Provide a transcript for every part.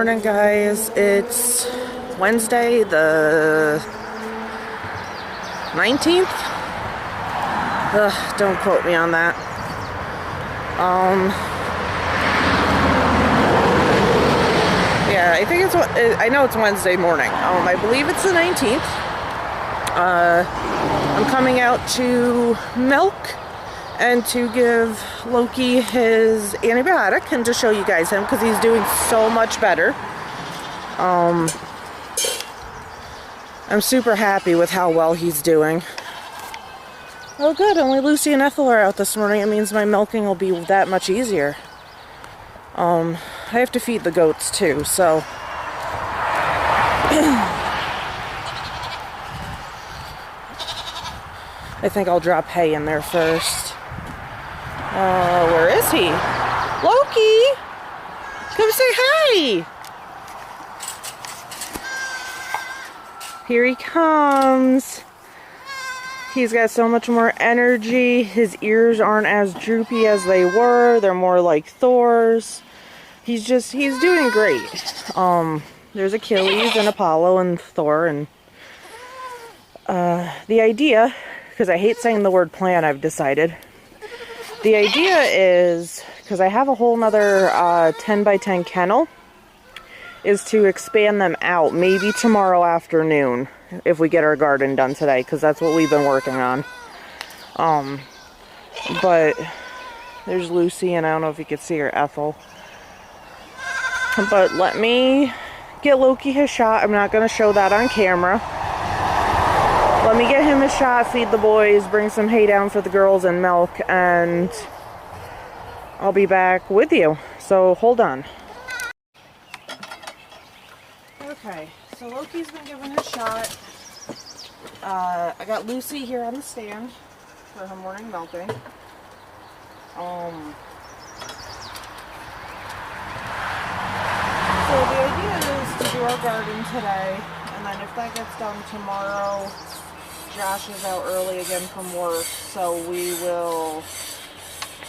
morning, guys. It's Wednesday the 19th. Don't quote me on that. Yeah, I think I know it's Wednesday morning. I believe it's the 19th. I'm coming out to milk and to give Loki his antibiotic and to show you guys him because he's doing so much better. I'm super happy with how well he's doing. Oh good, only Lucy and Ethel are out this morning. It means my milking will be that much easier. I have to feed the goats too, so I think I'll drop hay in there first. Where is he? Loki! Come say hi! Here he comes. He's got so much more energy. His ears aren't as droopy as they were. They're more like Thor's. He's doing great. There's Achilles and Apollo and Thor and the idea, because I hate saying the word plan, I've decided. The idea is, because I have a whole nother 10 by 10 kennel, is to expand them out maybe tomorrow afternoon if we get our garden done today, because that's what we've been working on. But there's Lucy, and I don't know if you could see her, Ethel. But let me get Loki his shot. I'm not going to show that on camera. Let me get him a shot, feed the boys, bring some hay down for the girls and milk, and I'll be back with you. So hold on. Okay, so Loki's been given his shot. I got Lucy here on the stand for her morning milking. So the idea is to do our garden today, and then if that gets done tomorrow, Josh is out early again from work, so we will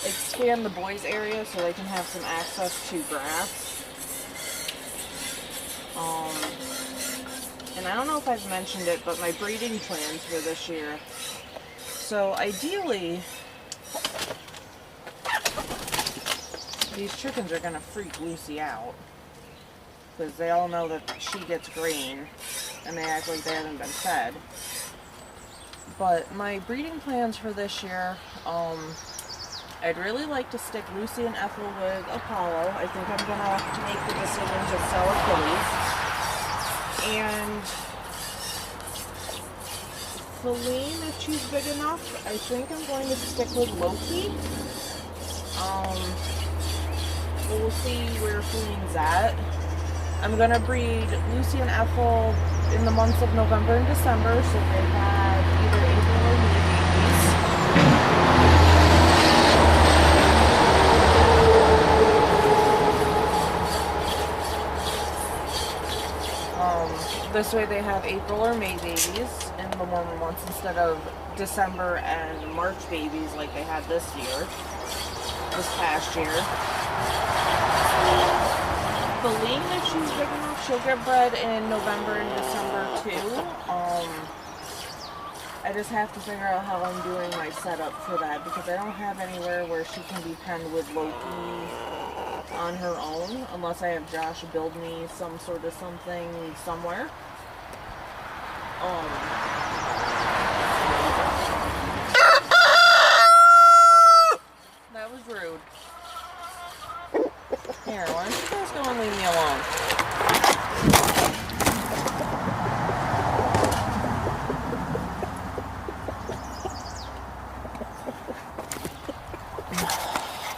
expand the boys' area so they can have some access to grass. And I don't know if I've mentioned it, but my breeding plans for this year. So ideally, these chickens are going to freak Lucy out, because they all know that she gets grain, and they act like they haven't been fed. But my breeding plans for this year, I'd really like to stick Lucy and Ethel with Apollo. I think I'm going to make the decision to sell Achilles. And Feline, if she's big enough, I think I'm going to stick with Loki. We'll see where Feline's at. I'm going to breed Lucy and Ethel in the months of November and December, so they have either April or May babies. This way they have April or May babies in the warmer months instead of December and March babies like they had this past year. Feline, if she's big enough, she'll get bred in November and December too. I just have to figure out how I'm doing my setup for that, because I don't have anywhere where she can be penned with Loki on her own, unless I have Josh build me some sort of something somewhere. That was rude. Here, why don't you guys go and leave me alone?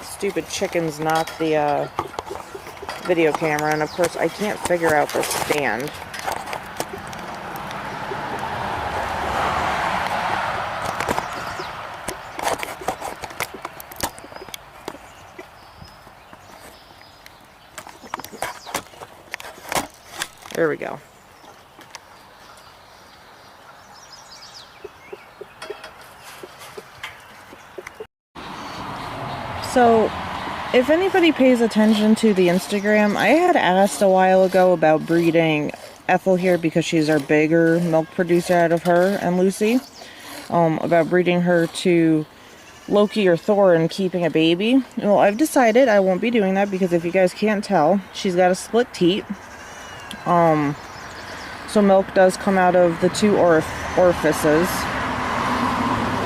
Stupid chickens knocked the video camera, and of course I can't figure out the stand. There we go. So if anybody pays attention to the Instagram, I had asked a while ago about breeding Ethel here because she's our bigger milk producer out of her and Lucy. About breeding her to Loki or Thor and keeping a baby. Well, I've decided I won't be doing that because if you guys can't tell, she's got a split teat. So milk does come out of the two orifices.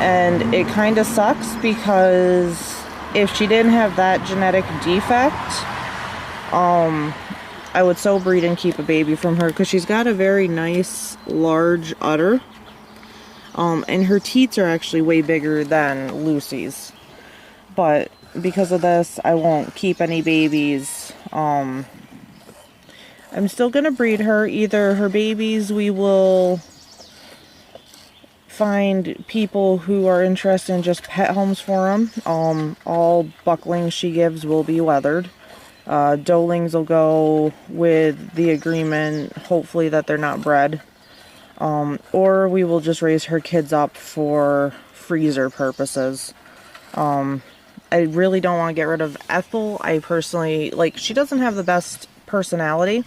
And it kind of sucks because if she didn't have that genetic defect, I would so breed and keep a baby from her because she's got a very nice large udder. And her teats are actually way bigger than Lucy's. But because of this, I won't keep any babies. I'm still going to breed her. Either her babies, we will find people who are interested in just pet homes for them. All bucklings she gives will be weathered. Doelings will go with the agreement, hopefully, that they're not bred. Or we will just raise her kids up for freezer purposes. I really don't want to get rid of Ethel. I personally, she doesn't have the best personality,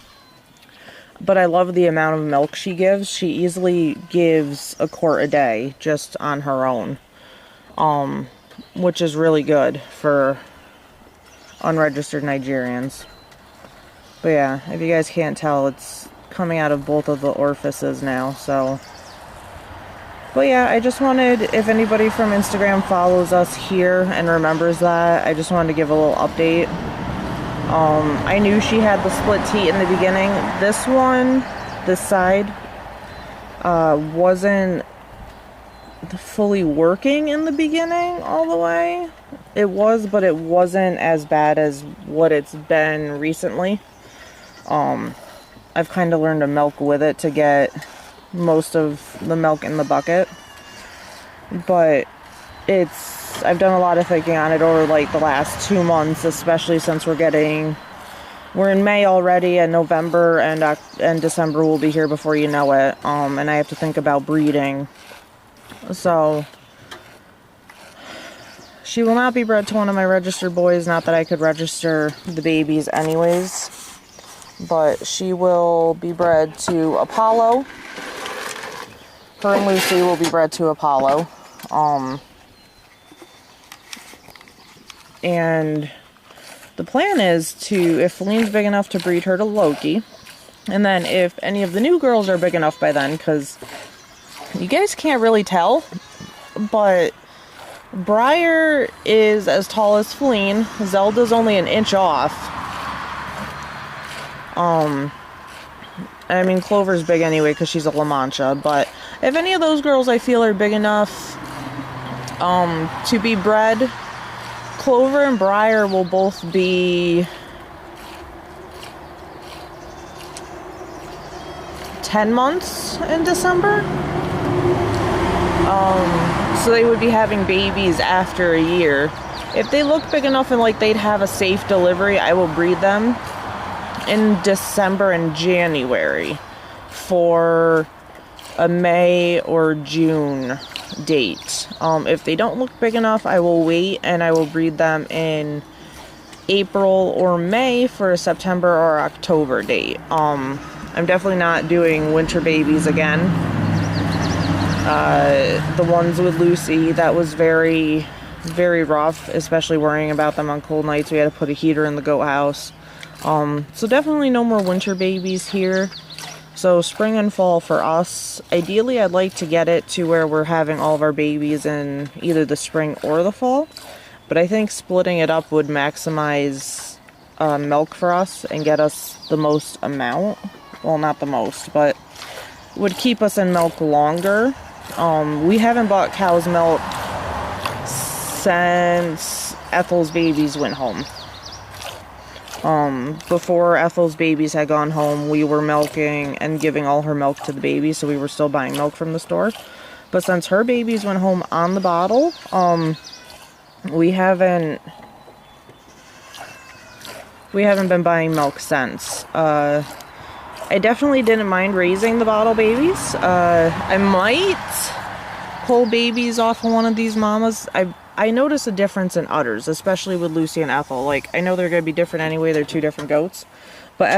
but I love the amount of milk she gives. She easily gives a quart a day just on her own, which is really good for unregistered Nigerians. But yeah, if you guys can't tell, it's coming out of both of the orifices now, so. But yeah, I just wanted, if anybody from Instagram follows us here and remembers that, I just wanted to give a little update. I knew she had the split teat in the beginning. This one, this side, wasn't fully working in the beginning all the way. It was, but it wasn't as bad as what it's been recently. I've kind of learned to milk with it to get most of the milk in the bucket. But I've done a lot of thinking on it over the last 2 months, especially since we're in May already, and November and December will be here before you know it. And I have to think about breeding. So she will not be bred to one of my registered boys, not that I could register the babies anyways. But she will be bred to Apollo. Her and Lucy will be bred to Apollo. And the plan is if Feline's big enough to breed her to Loki, and then if any of the new girls are big enough by then, because you guys can't really tell, but Briar is as tall as Feline. Zelda's only an inch off. I mean, Clover's big anyway because she's a La Mancha, but if any of those girls I feel are big enough to be bred, Clover and Briar will both be 10 months in December. So they would be having babies after a year. If they look big enough and they'd have a safe delivery, I will breed them in December and January for a May or June date. If they don't look big enough, I will wait and I will breed them in April or May for a September or October date. I'm definitely not doing winter babies again. The ones with Lucy, that was very, very rough, especially worrying about them on cold nights. We had to put a heater in the goat house. So definitely no more winter babies here. So spring and fall for us. Ideally, I'd like to get it to where we're having all of our babies in either the spring or the fall. But I think splitting it up would maximize milk for us and get us the most amount. Well, not the most, but would keep us in milk longer. We haven't bought cow's milk since Ethel's babies went home. Before Ethel's babies had gone home, we were milking and giving all her milk to the babies, so we were still buying milk from the store. But since her babies went home on the bottle, we haven't been buying milk since. I definitely didn't mind raising the bottle babies. I might pull babies off of one of these mamas. I notice a difference in udders, especially with Lucy and Ethel. Like, I know they're going to be different anyway, they're two different goats. But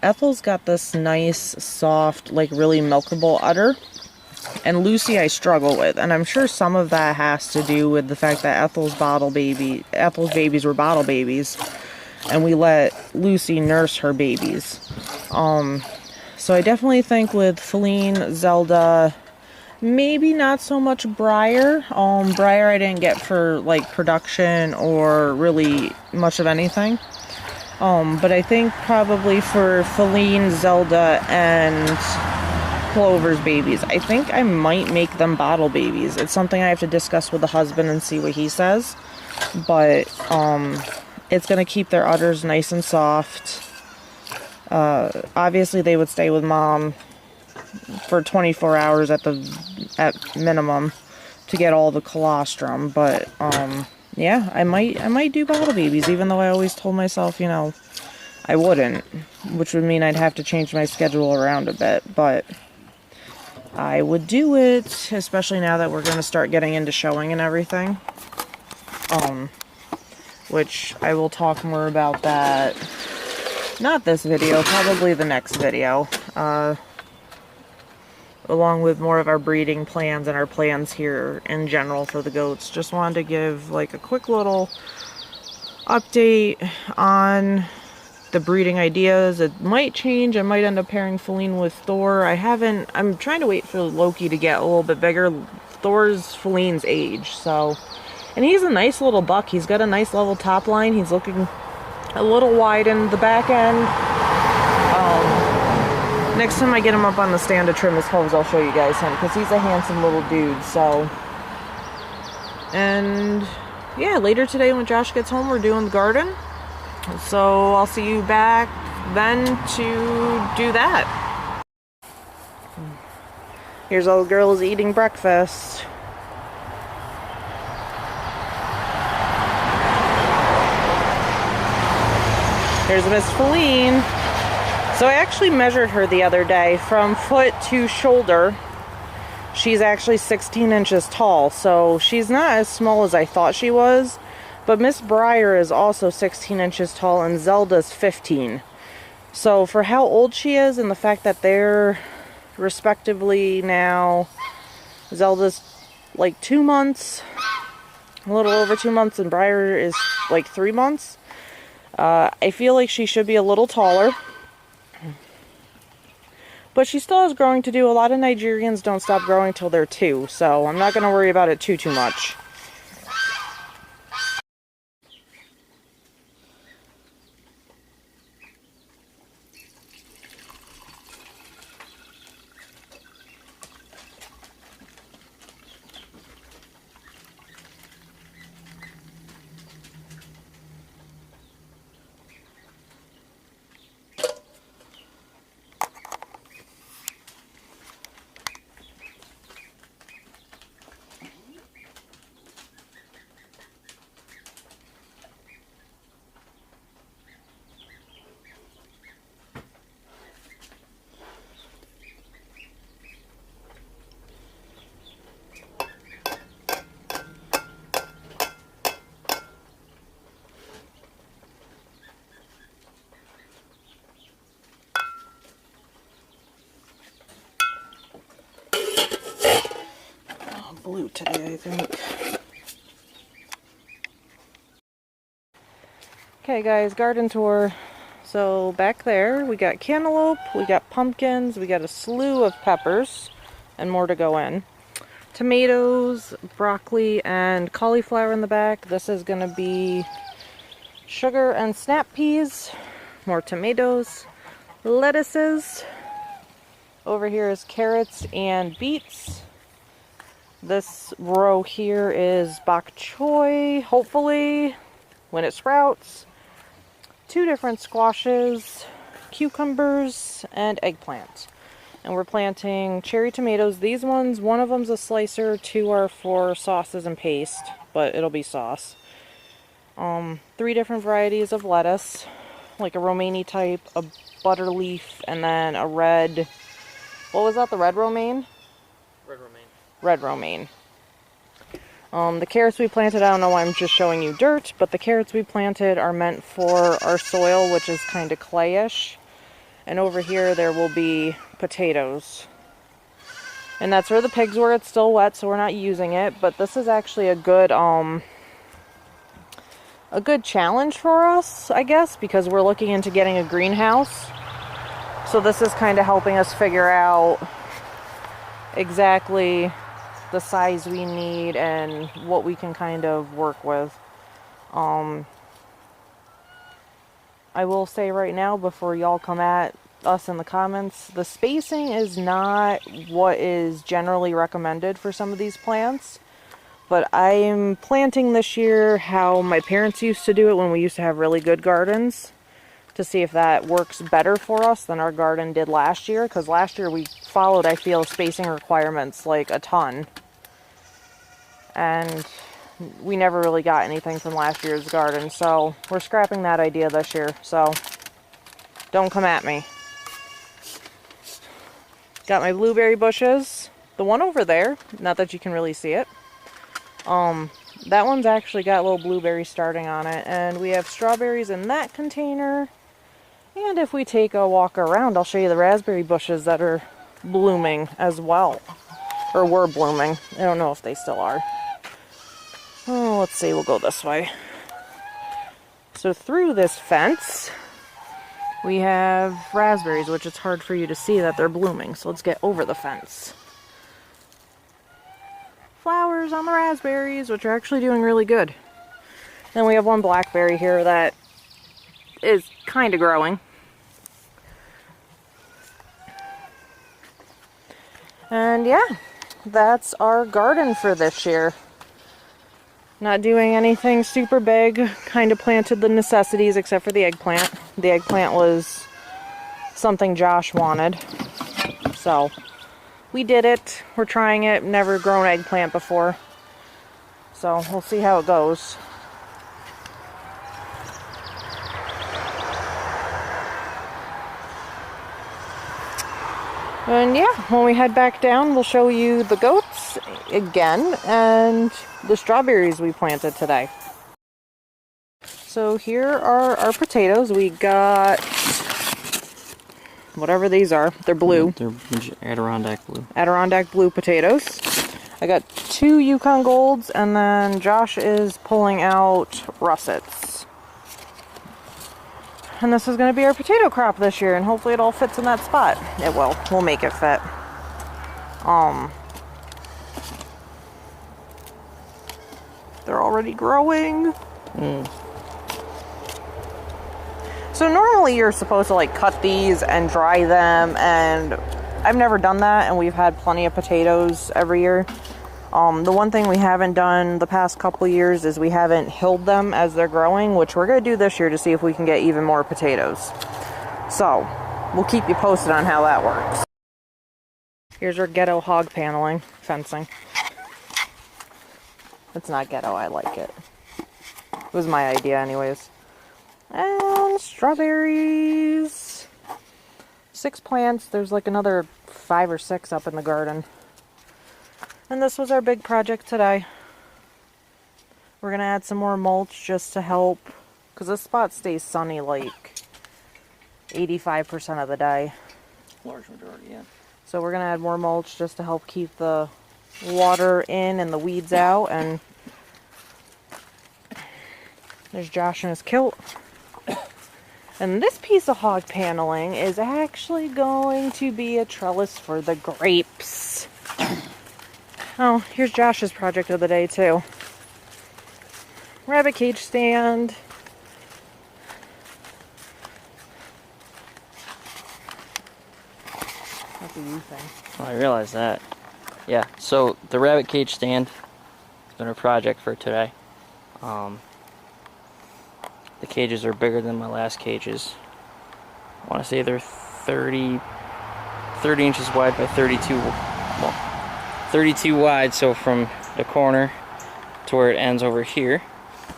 Ethel's got this nice, soft, like really milkable udder. And Lucy I struggle with. And I'm sure some of that has to do with the fact that Ethel's babies were bottle babies. And we let Lucy nurse her babies. So I definitely think with Feline, Zelda, maybe not so much Briar. Briar I didn't get for like production or really much of anything. But I think probably for Feline, Zelda, and Clover's babies, I think I might make them bottle babies. It's something I have to discuss with the husband and see what he says. But it's going to keep their udders nice and soft. Obviously they would stay with mom for 24 hours at minimum to get all the colostrum, but yeah, I might do bottle babies, even though I always told myself, you know, I wouldn't, which would mean I'd have to change my schedule around a bit, but I would do it, especially now that we're going to start getting into showing and everything. Which I will talk more about that, not this video, probably the next video, along with more of our breeding plans and our plans here in general for the goats. Just wanted to give like a quick little update on the breeding ideas. It might change. I might end up pairing Feline with Thor. I'm trying to wait for Loki to get a little bit bigger. Thor's Feline's age, so. And he's a nice little buck. He's got a nice level top line. He's looking a little wide in the back end. Next time I get him up on the stand to trim his hooves, I'll show you guys him, because he's a handsome little dude, so. And yeah, later today when Josh gets home, we're doing the garden. So I'll see you back then to do that. Here's all the girls eating breakfast. Here's Miss Feline. So I actually measured her the other day from foot to shoulder. She's actually 16 inches tall, so she's not as small as I thought she was. But Miss Briar is also 16 inches tall and Zelda's 15. So for how old she is and the fact that they're respectively now, Zelda's like 2 months, a little over 2 months, and Briar is like 3 months. I feel like she should be a little taller. But she still has growing to do. A lot of Nigerians don't stop growing till they're 2, so I'm not going to worry about it too much. Blue today, I think. Okay guys, garden tour. So back there we got cantaloupe, we got pumpkins, we got a slew of peppers and more to go in. Tomatoes, broccoli, and cauliflower in the back. This is going to be sugar and snap peas, more tomatoes, lettuces. Over here is carrots and beets. This row here is bok choy, hopefully, when it sprouts. 2 different squashes, cucumbers, and eggplant. And we're planting cherry tomatoes. These ones, one of them's a slicer, 2 are for sauces and paste, but it'll be sauce. 3 different varieties of lettuce, like a romaine type, a butter leaf, and then a red, what was that, the red romaine? Red romaine. Red romaine. The carrots we planted, I don't know why I'm just showing you dirt, but the carrots we planted are meant for our soil, which is kind of clayish. And over here there will be potatoes. And that's where the pigs were. It's still wet, so we're not using it. But this is actually a good challenge for us, I guess, because we're looking into getting a greenhouse. So this is kind of helping us figure out exactly the size we need and what we can kind of work with. I will say right now, before y'all come at us in the comments, the spacing is not what is generally recommended for some of these plants, but I'm planting this year how my parents used to do it when we used to have really good gardens, to see if that works better for us than our garden did last year, because last year we followed, I feel, spacing requirements like a ton, and we never really got anything from last year's garden, so we're scrapping that idea this year, so don't come at me. Got my blueberry bushes. The one over there, not that you can really see it, that one's actually got little blueberries starting on it, and we have strawberries in that container. And if we take a walk around, I'll show you the raspberry bushes that are blooming as well, or were blooming. I don't know if they still are. Oh, let's see, we'll go this way. So through this fence, we have raspberries, which it's hard for you to see that they're blooming. So let's get over the fence. Flowers on the raspberries, which are actually doing really good. Then we have one blackberry here that is kind of growing. And yeah, that's our garden for this year. Not doing anything super big. Kind of planted the necessities except for the eggplant. The eggplant was something Josh wanted. So we did it. We're trying it. Never grown eggplant before. So we'll see how it goes. And yeah, when we head back down, we'll show you the goats again and the strawberries we planted today. So here are our potatoes. We got whatever these are. They're blue. They're Adirondack blue. Adirondack blue potatoes. I got 2 Yukon Golds, and then Josh is pulling out russets. And this is going to be our potato crop this year, and hopefully it all fits in that spot. It will. We'll make it fit. They're already growing. So normally you're supposed to like cut these and dry them, and I've never done that, and we've had plenty of potatoes every year. The one thing we haven't done the past couple years is we haven't hilled them as they're growing, which we're going to do this year to see if we can get even more potatoes. So, we'll keep you posted on how that works. Here's our ghetto hog paneling, fencing. It's not ghetto, I like it. It was my idea anyways. And strawberries. 6 plants, there's like another 5 or 6 up in the garden. And this was our big project today. We're going to add some more mulch just to help, because this spot stays sunny like 85% of the day. Large majority, yeah. So we're going to add more mulch just to help keep the water in and the weeds out. And there's Josh and his kilt. And this piece of hog paneling is actually going to be a trellis for the grapes. Oh, here's Josh's project of the day, too. Rabbit cage stand. That's a you thing. Oh, I realized that. Yeah, so the rabbit cage stand has been a project for today. The cages are bigger than my last cages. I want to say they're 30 inches wide by 32, well, 32 wide, so from the corner to where it ends over here,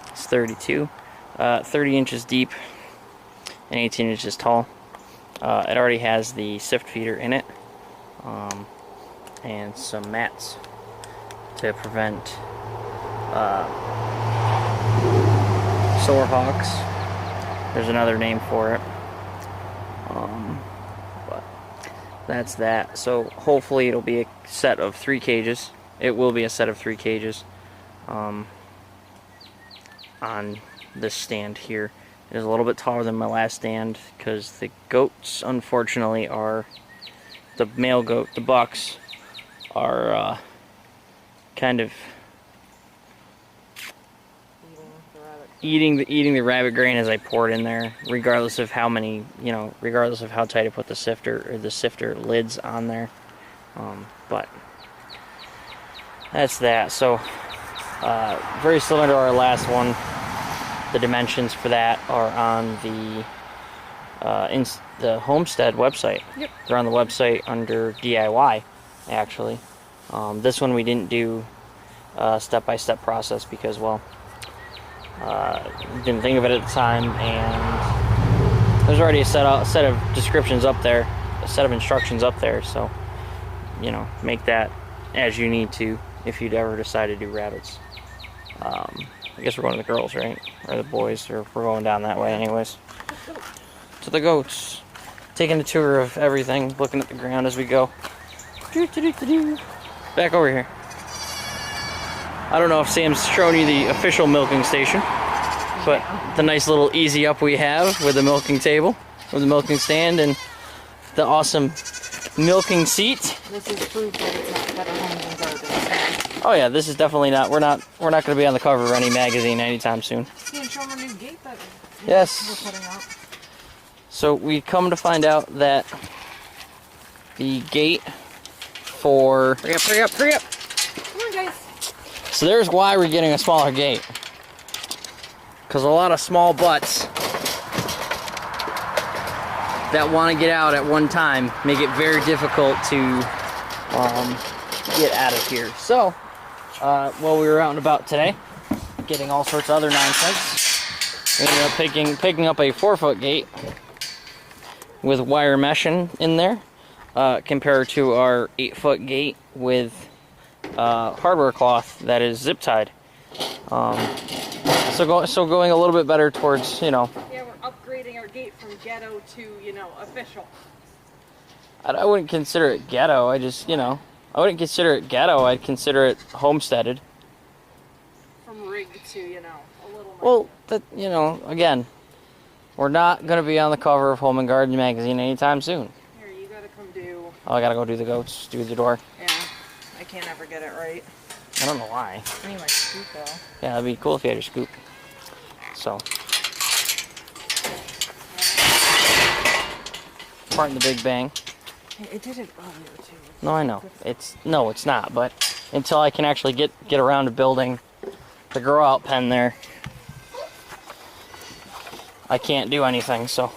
it's 32. 30 inches deep and 18 inches tall. It already has the sift feeder in it, and some mats to prevent Soar hawks. There's another name for it. But that's that. So hopefully it'll be a set of 3 cages. It will be a set of 3 cages on this stand here. It is a little bit taller than my last stand because the goats, unfortunately, are the male goat, the bucks, are kind of eating the rabbit grain as I pour it in there, regardless of how many, regardless of how tight I put the sifter lids on there. But that's that. So very similar to our last one. The dimensions for that are on the Homestead website. Yep. They're on the website under DIY, actually. This one we didn't do a step-by-step process because, well, didn't think of it at the time, and there's already a set of descriptions up there, a set of instructions up there, so, make that as you need to if you'd ever decide to do rabbits. I guess we're going to the girls, right? Or the boys, or we're going down that way anyways. To the goats. Taking a tour of everything, looking at the ground as we go. Back over here. I don't know if Sam's showing you the official milking station, but the nice little easy up we have with the milking table, with the milking stand, and the awesome milking seat. This is proof that it's not Better Homes and Gardens. Oh yeah, this is definitely not. We're not going to be on the cover of any magazine anytime soon. You can show them a new gate that yes. we're putting up. So we come to find out that the gate for hurry up. Come on, guys. So there's why we're getting a smaller gate. Because a lot of small butts that want to get out at one time make it very difficult to get out of here. So, while we were out and about today, getting all sorts of other nonsense, we ended up picking up a 4-foot gate with wire meshing in there, compared to our 8-foot gate with hardware cloth that is zip tied. So going a little bit better towards, Yeah, we're upgrading our gate from ghetto to, official. I wouldn't consider it ghetto. I wouldn't consider it ghetto. I'd consider it homesteaded. From rig to, a little more. Well, again, we're not going to be on the cover of Home and Garden magazine anytime soon. Here, you gotta come do... Oh, I gotta go do the goats, do the door. Yeah, I can't ever get it right. I don't know why. I need my scoop, though. Yeah, it'd be cool if you had your scoop. So. Pardon the big bang. It did it earlier, too. No, I know. It's not, but until I can actually get around to building the grow out pen there, I can't do anything, so.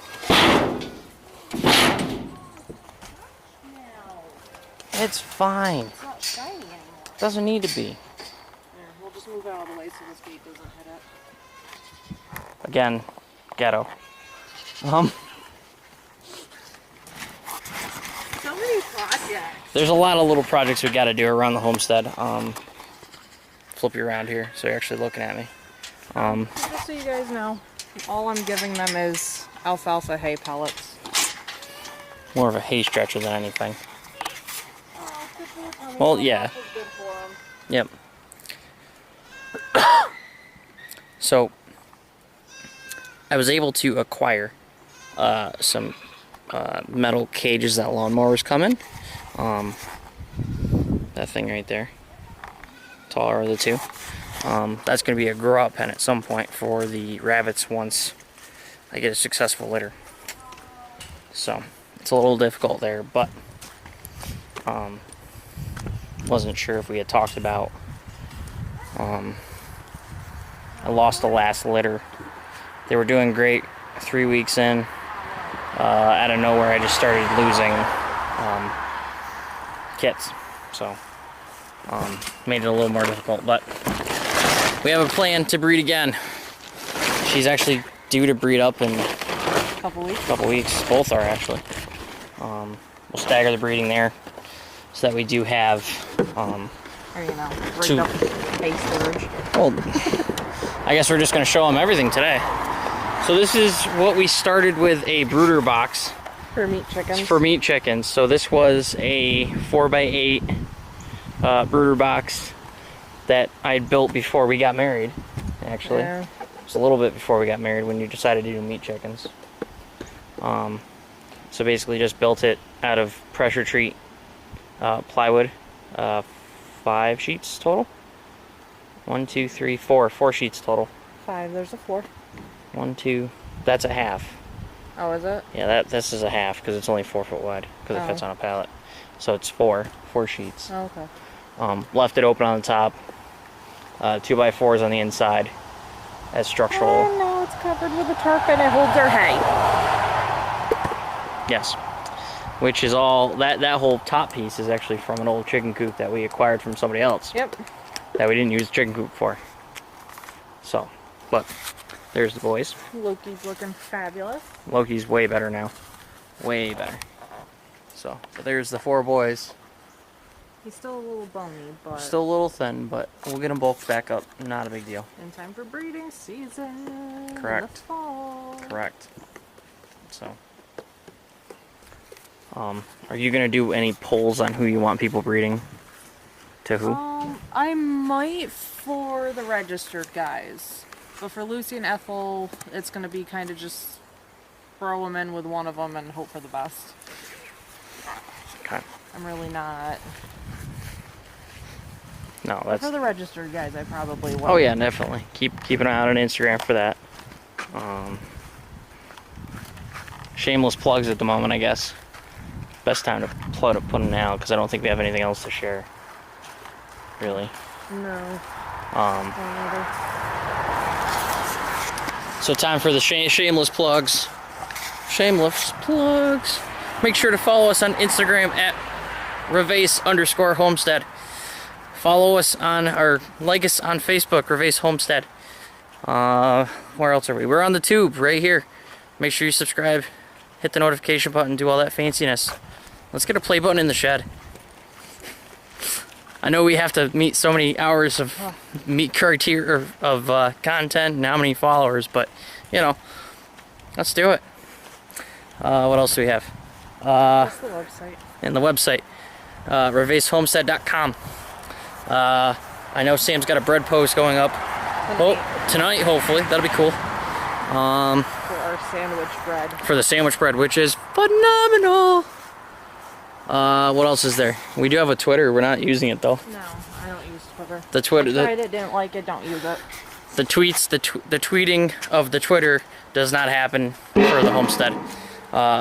It's fine. It's not shiny anymore. It doesn't need to be. Yeah, we'll just move out of the way so this gate doesn't hit it. Again, ghetto. So many projects. There's a lot of little projects we got to do around the homestead. Flip you around here so you're actually looking at me. Just so you guys know, all I'm giving them is alfalfa hay pellets. More of a hay stretcher than anything. Oh, Well, yeah. Good for them. Yep. So, I was able to acquire some metal cages that lawnmower's coming. That thing right there. Taller of the two. That's going to be a grow out pen at some point for the rabbits once I get a successful litter. So, it's a little difficult there, but wasn't sure if we had talked about I lost the last litter. They were doing great 3 weeks in. Out of nowhere I just started losing kits, so made it a little more difficult, but we have a plan to breed again. She's actually due to breed up in a Couple weeks. Both are actually. We'll stagger the breeding there so that we do have Or, you know, rigged up hay storage. Well, I guess we're just going to show them everything today. So this is what we started with, a brooder box. For meat chickens. For meat chickens. So this was a 4x8 brooder box that I had built before we got married, actually. Yeah. It was a little bit before we got married when you decided to do meat chickens. So basically just built it out of pressure treat plywood. 5 sheets total. 1, 2, 3, 4. 4 sheets total. 5, there's a 4. 1, 2, that's a half. Oh, is it? Yeah, this is a half because it's only 4 foot wide because it fits on a pallet. So it's 4 sheets. Oh, okay. Left it open on the top. 2x4s on the inside as structural. And now it's covered with a tarp and it holds our hay. Yes. Which is all, that whole top piece is actually from an old chicken coop that we acquired from somebody else. Yep. That we didn't use the chicken coop for. So, but there's the boys. Loki's looking fabulous. Loki's way better now. Way better. So there's the 4 boys. He's still a little bony, but... Still a little thin, but we'll get them bulked back up. Not a big deal. in time for breeding season. Correct. In the fall. Correct. So, are you gonna do any polls on who you want people breeding? To who? I might for the registered guys, but for Lucy and Ethel, it's gonna be kind of just throw them in with one of them and hope for the best. Okay. I'm really not. No, that's. For the registered guys, I probably will. Oh yeah, definitely. Keep an eye out on Instagram for that. Shameless plugs at the moment, I guess. Best time to put them now because I don't think we have anything else to share. Really. No. So time for the shameless plugs. Shameless plugs. Make sure to follow us on Instagram at @Revace_Homestead. Follow us on, or like us on Facebook, Revace Homestead. Where else are we? We're on the tube right here. Make sure you subscribe, hit the notification button, do all that fanciness. Let's get a play button in the shed. I know we have to meet so many hours of meet criteria of content and how many followers, but you know, let's do it. What else do we have? What's the website? And the website, revacehomestead.com. I know Sam's got a bread post going up. Tonight, hopefully. That'll be cool. For our sandwich bread. For the sandwich bread, which is phenomenal. What else is there? We do have a Twitter. We're not using it though. No, I don't use Twitter. The Twitter. I tried it, didn't like it, don't use it. The tweets, the tweeting of the Twitter does not happen for the homestead.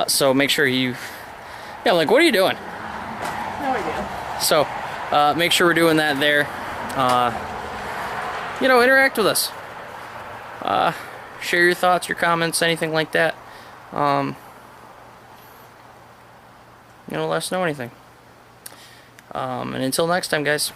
So make sure you. Yeah, like, what are you doing? No idea. So, make sure we're doing that there. You know, interact with us. Share your thoughts, your comments, anything like that. You know, let us know anything. And until next time, guys.